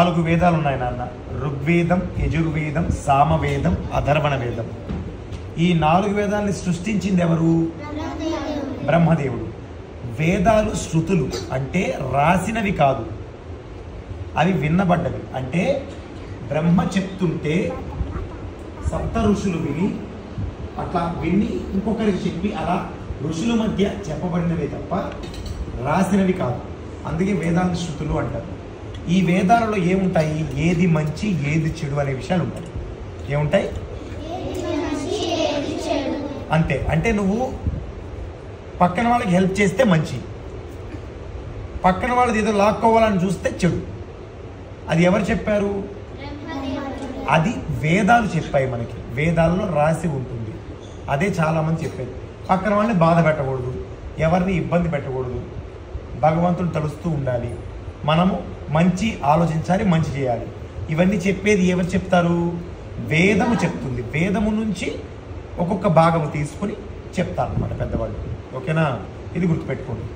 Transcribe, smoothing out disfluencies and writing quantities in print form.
నాలుగు వేదాలు ఉన్నాయి నాన్న. ఋగ్వేదం, యజుర్వేదం, సామవేదం, అధర్వణ వేదం. ఈ నాలుగు వేదాలని సృష్టించింది ఎవరు? బ్రహ్మదేవుడు. వేదాలు శృతులు అంటే రాసినవి కాదు, అవి విన్నబడ్డవి. అంటే బ్రహ్మ చెప్తుంటే సప్త ఋషులు విని అట్లా విని ఇంకొకరికి చెప్పి అలా ఋషుల మధ్య చెప్పబడినవి తప్ప రాసినవి కాదు. అందుకే వేదాంత శృతులు అంటారు. ఈ వేదాలలో ఏముంటాయి? ఏది మంచి ఏది చెడు అనే విషయాలు ఉంటాయి. ఏముంటాయి? అంతే. అంటే నువ్వు పక్కన వాళ్ళకి హెల్ప్ చేస్తే మంచి, పక్కన వాళ్ళది ఏదో లాక్కోవాలని చూస్తే చెడు. అది ఎవరు చెప్పారు? అది వేదాలు చెప్పాయి మనకి. వేదాలలో రాసి ఉంటుంది. అదే చాలామంది చెప్పారు. పక్కన వాళ్ళని బాధ పెట్టకూడదు, ఎవరిని ఇబ్బంది పెట్టకూడదు, భగవంతుని తలుస్తూ ఉండాలి, మనము మంచి ఆలోచించాలి, మంచి చేయాలి. ఇవన్నీ చెప్పేది ఎవరు చెప్తారు? వేదము చెప్తుంది. వేదము నుంచి ఒక్కొక్క భాగము తీసుకుని చెప్తారు అన్నమాట పెద్దవాళ్ళు. ఓకేనా? ఇది గుర్తుపెట్టుకోండి.